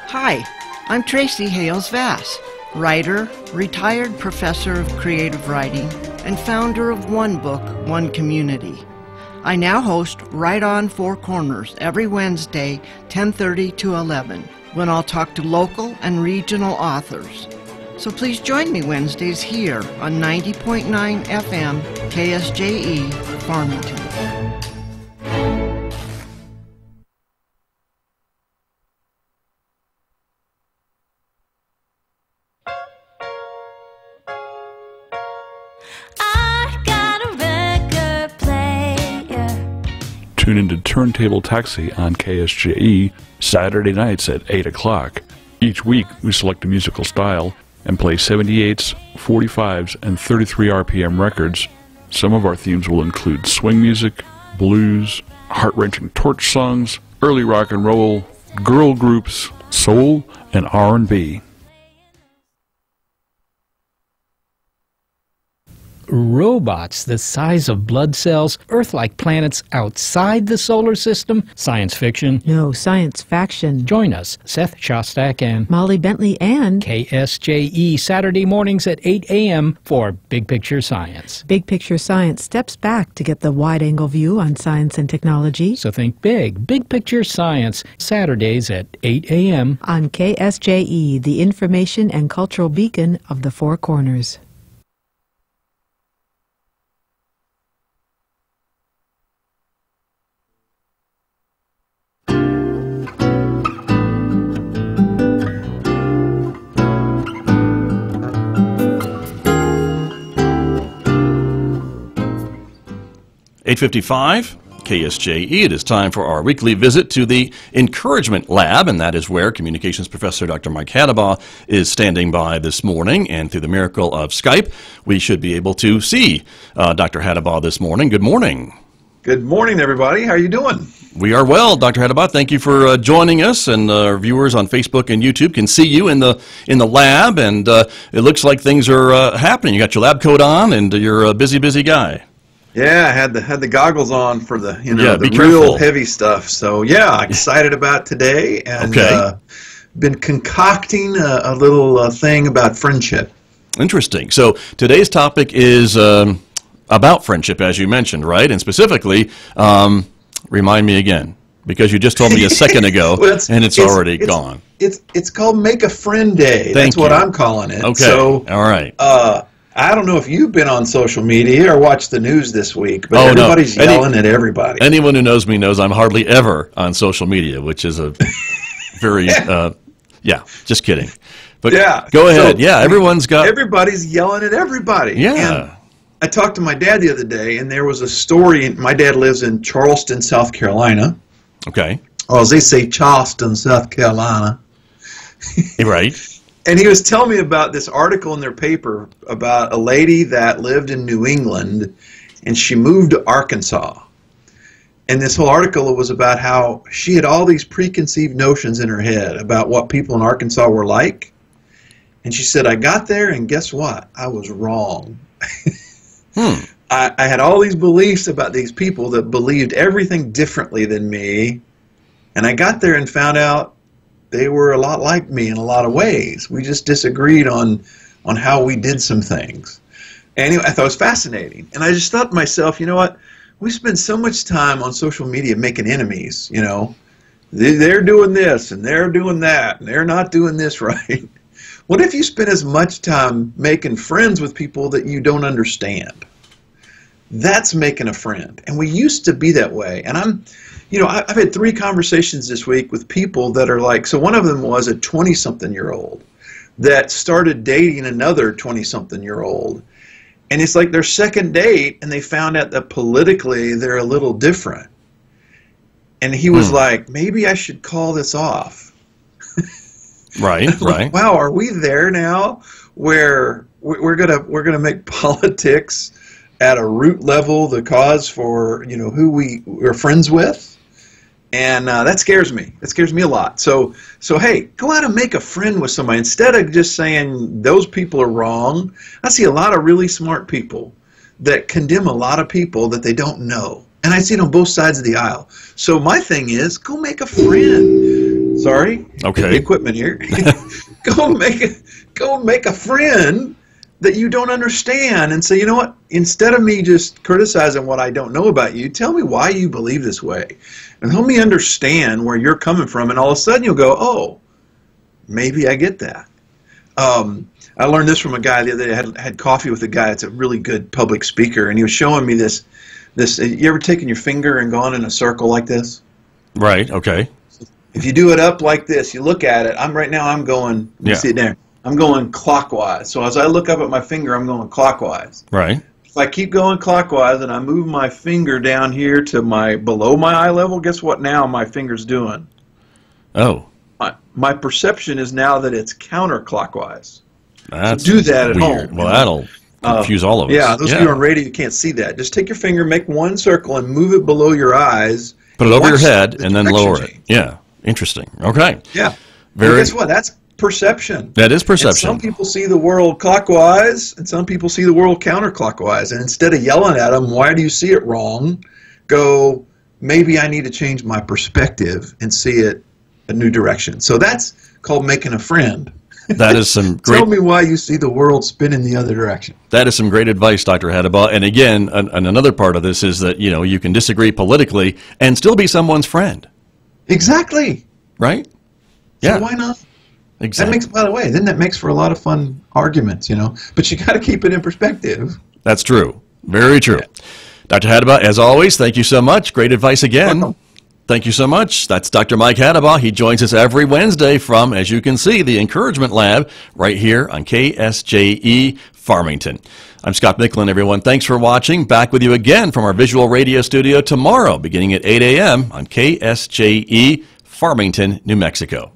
Hi, I'm Tracy Hales-Vass, writer, retired professor of creative writing, and founder of One Book, One Community. I now host Right On Four Corners every Wednesday, 10:30 to 11, when I'll talk to local and regional authors. So please join me Wednesdays here on 90.9 FM KSJE, Farmington. Tune into Turntable Taxi on KSJE Saturday nights at 8 o'clock. Each week, we select a musical style and play 78s, 45s, and 33 RPM records. Some of our themes will include swing music, blues, heart-wrenching torch songs, early rock and roll, girl groups, soul, and R&B. Robots the size of blood cells, Earth-like planets outside the solar system, science fiction. No, science faction. Join us, Seth Shostak and Molly Bentley and KSJE Saturday mornings at 8 a.m. for Big Picture Science. Big Picture Science steps back to get the wide-angle view on science and technology. So think big. Big Picture Science, Saturdays at 8 a.m. on KSJE, the information and cultural beacon of the Four Corners. .855 KSJE. It is time for our weekly visit to the Encouragement Lab, and that is where Communications Professor Dr. Mike Hattabaugh is standing by this morning. And through the miracle of Skype, we should be able to see Dr. Hattabaugh this morning. Good morning. Good morning, everybody. How are you doing? We are well, Dr. Hattabaugh. Thank you for joining us, and our viewers on Facebook and YouTube can see you in the lab, and it looks like things are happening. You got your lab coat on, and you're a busy guy. Yeah, I had the goggles on for the the be real careful. heavy stuff. So yeah, excited about today, and been concocting a little thing about friendship. Interesting. So today's topic is about friendship, as you mentioned, right? And specifically, remind me again, because you just told me a second ago, well, and it's already gone. It's called Make a Friend Day. That's what I'm calling it. Okay. So, all right. I don't know if you've been on social media or watched the news this week, but everybody's yelling at everybody. Anyone who knows me knows I'm hardly ever on social media, which is a very, just kidding. But go ahead. So, everybody's yelling at everybody. Yeah. And I talked to my dad the other day, and there was a story. My dad lives in Charleston, South Carolina. Okay. Or as they say, Charleston, South Carolina. Right. And he was telling me about this article in their paper about a lady that lived in New England, and she moved to Arkansas. And this whole article was about how she had all these preconceived notions in her head about what people in Arkansas were like. And she said, I got there, and guess what? I was wrong. I had all these beliefs about these people that believed everything differently than me. And I got there and found out they were a lot like me in a lot of ways. We just disagreed on how we did some things. Anyway, I thought it was fascinating. And I just thought to myself, you know what? We spend so much time on social media making enemies, They're doing this, and they're doing that, and they're not doing this right. What if you spend as much time making friends with people that you don't understand? That's making a friend. And we used to be that way. And I've had 3 conversations this week with people that are like, so one of them was a 20-something-year-old that started dating another 20-something-year-old. And it's like their second date, and they found out that politically they're a little different. And he was like, maybe I should call this off. Right. Wow, are we there now where we're gonna make politics at a root level the cause for who we're friends with? And that scares me. That scares me a lot. So hey, go out and make a friend with somebody instead of just saying those people are wrong. I see a lot of really smart people that condemn a lot of people that they don't know. And I see it on both sides of the aisle. So my thing is, go make a friend. Sorry, okay. The equipment here. go make a friend that you don't understand, and say, you know what? Instead of me just criticizing what I don't know about you, tell me why you believe this way, and help me understand where you're coming from. And all of a sudden, you'll go, oh, maybe I get that. I learned this from a guy the other day. I had coffee with a guy that's a really good public speaker, and he was showing me this. You ever taken your finger and gone in a circle like this? Right. Okay. If you do it up like this, you look at it. I'm going. Let me see it there. I'm going clockwise. So as I look up at my finger, I'm going clockwise. Right. If I keep going clockwise and I move my finger down here to below my eye level, guess what? Now my finger's doing. Oh. My perception is now that it's counterclockwise. That's so do that at weird. home. Well, that'll confuse all of us. Yeah, those of you on radio, you can't see that. Just take your finger, make one circle, and move it below your eyes. Put it over your head and then lower it. Yeah, interesting. Okay. Yeah. Well, guess what? That's perception. That is perception. And some people see the world clockwise, and some people see the world counterclockwise. And instead of yelling at them, why do you see it wrong? Go, maybe I need to change my perspective and see it a new direction. So that's called making a friend. That is some great... Tell me why you see the world spinning the other direction. That is some great advice, Dr. Hattabaugh. And again, another part of this is that, you can disagree politically and still be someone's friend. Exactly. Right? So Yeah. why not? Exactly. By the way, then that makes for a lot of fun arguments, But you got to keep it in perspective. That's true. Very true. Yeah. Dr. Hattabaugh, as always, thank you so much. Great advice again. Welcome. Thank you so much. That's Dr. Mike Hattabaugh. He joins us every Wednesday from, as you can see, the Encouragement Lab right here on KSJE Farmington. I'm Scott Michlin, everyone. Thanks for watching. Back with you again from our visual radio studio tomorrow, beginning at 8 a.m. on KSJE Farmington, New Mexico.